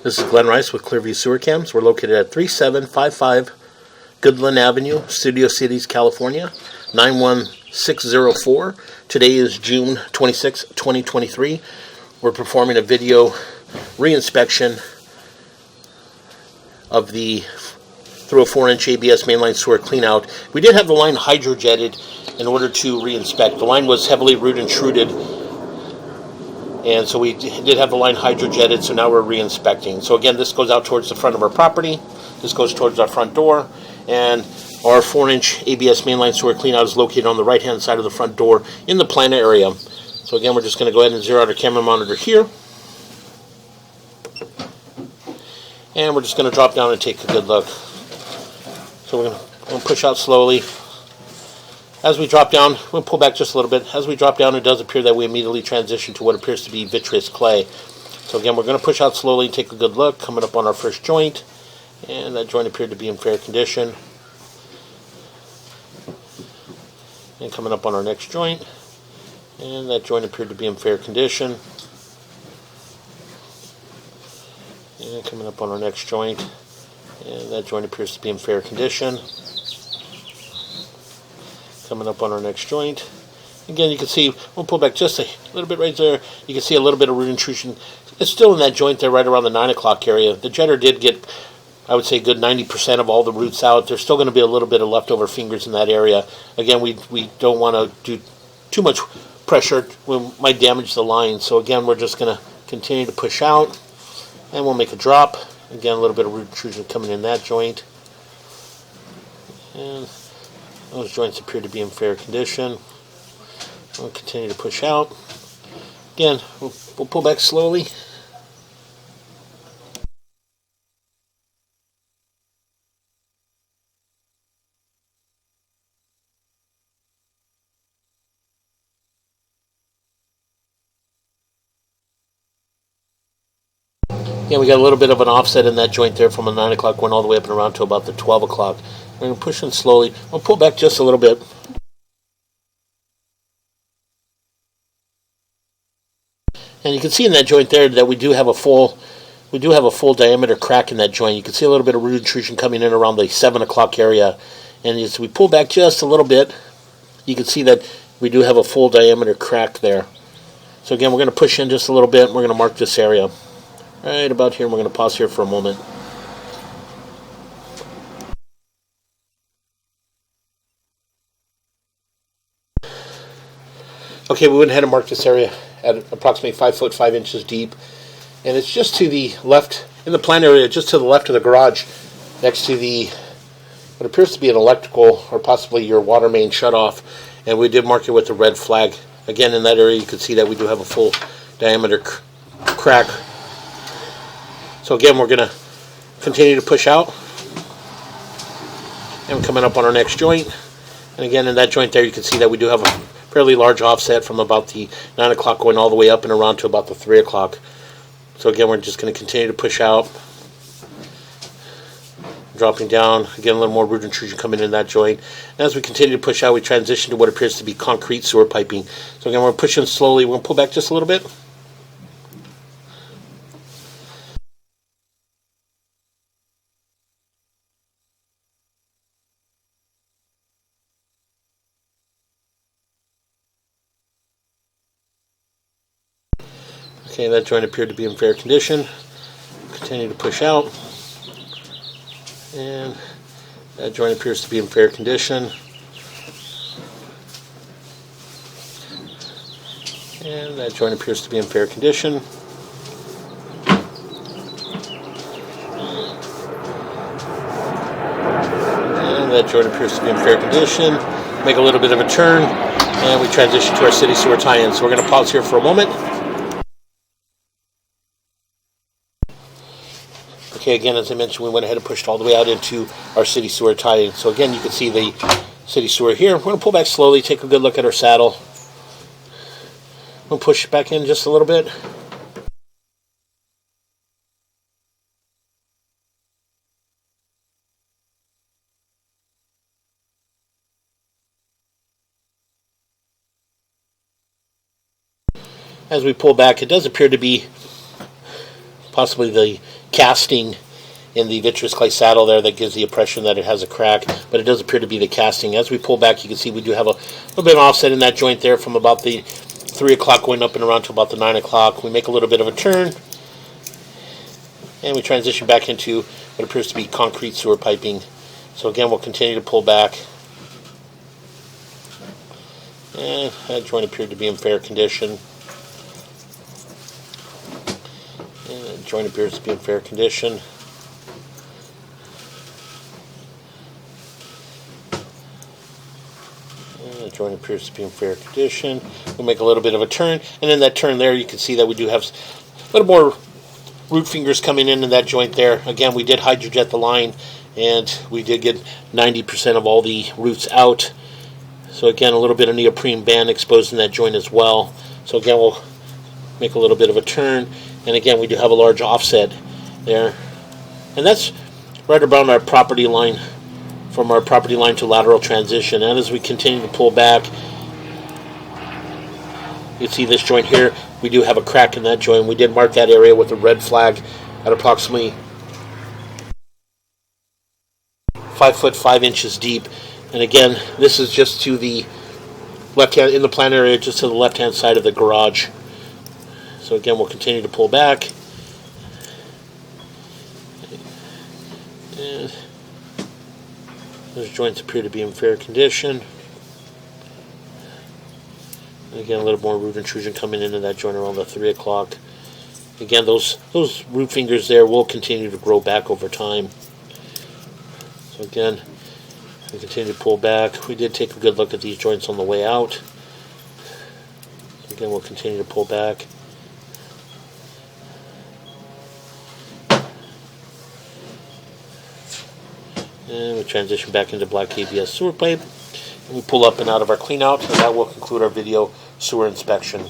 This is Glenn Rice with Clearview Sewer Cams. We're located at 3755 Goodland Avenue, Studio Cities, California, 91604. Today is June 26, 2023. We're performing a video reinspection of the through a 4-inch ABS mainline sewer cleanout. We did have the line hydrojetted in order to reinspect. The line was heavily root intruded, and so we did have the line hydrojetted, so now we're reinspecting. So again, this goes out towards the front of our property. This goes towards our front door, and our 4-inch ABS mainline sewer cleanout is located on the right-hand side of the front door in the planet area. So again, we're just going to go ahead and zero out our camera monitor here. And we're just going to drop down and take a good look. So we're going to push out slowly. As we drop down, we'll pull back just a little bit. As we drop down, it does appear that we immediately transition to what appears to be vitreous clay. So again, we're going to push out slowly and take a good look, coming up on our first joint. And that joint appeared to be in fair condition. And coming up on our next joint. And that joint appeared to be in fair condition. And coming up on our next joint. And that joint appears to be in fair condition. Coming up on our next joint. Again, you can see, we'll pull back just a little bit right there. You can see a little bit of root intrusion. It's still in that joint there right around the 9 o'clock area. The jetter did get, I would say, good 90% of all the roots out. There's still going to be a little bit of leftover fingers in that area. Again, we don't want to do too much pressure. We might damage the line. So again, we're just going to continue to push out. And we'll make a drop. Again, a little bit of root intrusion coming in that joint. And those joints appear to be in fair condition. We'll continue to push out. Again, we'll pull back slowly. Yeah, we got a little bit of an offset in that joint there from the 9 o'clock going all the way up and around to about the 12 o'clock. We're going to push in slowly. We'll pull back just a little bit. And you can see in that joint there that we do have a full diameter crack in that joint. You can see a little bit of root intrusion coming in around the 7 o'clock area. And as we pull back just a little bit, you can see that we do have a full diameter crack there. So again, we're going to push in just a little bit, and we're going to mark this area. Right about here, and we're going to pause here for a moment. Okay, we went ahead and marked this area at approximately 5 foot 5 inches deep, and it's just to the left, in the plant area, just to the left of the garage, next to the what appears to be an electrical or possibly your water main shutoff, and we did mark it with a red flag. Again, in that area, you can see that we do have a full diameter crack. So again, we're going to continue to push out. And we're coming up on our next joint. And again, in that joint there, you can see that we do have a fairly large offset from about the 9 o'clock going all the way up and around to about the 3 o'clock. So again, we're just going to continue to push out. Dropping down. Again, a little more root intrusion coming in that joint. And as we continue to push out, we transition to what appears to be concrete sewer piping. So again, we're pushing slowly. We're going to pull back just a little bit. Okay, that joint appeared to be in fair condition. Continue to push out. And that joint appears to be in fair condition. And that joint appears to be in fair condition. And that joint appears to be in fair condition. Make a little bit of a turn, and we transition to our city sewer tie-in. So we're going to pause here for a moment. Okay, again, as I mentioned, we went ahead and pushed all the way out into our city sewer tie-in. So again, you can see the city sewer here. We're going to pull back slowly, take a good look at our saddle. We'll push it back in just a little bit. As we pull back, it does appear to be possibly the casting in the vitreous clay saddle there that gives the impression that it has a crack, but it does appear to be the casting. As we pull back, you can see we do have a little bit of offset in that joint there from about the 3 o'clock going up and around to about the 9 o'clock. We make a little bit of a turn, and we transition back into what appears to be concrete sewer piping. So again, we'll continue to pull back. And that joint appeared to be in fair condition. And that joint appears to be in fair condition. And the joint appears to be in fair condition. We'll make a little bit of a turn, and in that turn there, you can see that we do have a little more root fingers coming in that joint there. Again, we did hydrojet the line, and we did get 90% of all the roots out. So again, a little bit of neoprene band exposed in that joint as well. So again, we'll make a little bit of a turn, and again, we do have a large offset there. And that's right around our property line, from our property line to lateral transition. And as we continue to pull back, you see this joint here, we do have a crack in that joint. We did mark that area with a red flag at approximately 5 foot 5 inches deep. And again, this is just to the left hand, in the plan area, just to the left hand side of the garage. So again, we'll continue to pull back. And those joints appear to be in fair condition. And again, a little more root intrusion coming into that joint around the 3 o'clock. Again, those root fingers there will continue to grow back over time. So again, we continue to pull back. We did take a good look at these joints on the way out. Again, we'll continue to pull back. And we transition back into black ABS sewer pipe. And we pull up and out of our clean out, and that will conclude our video sewer inspection.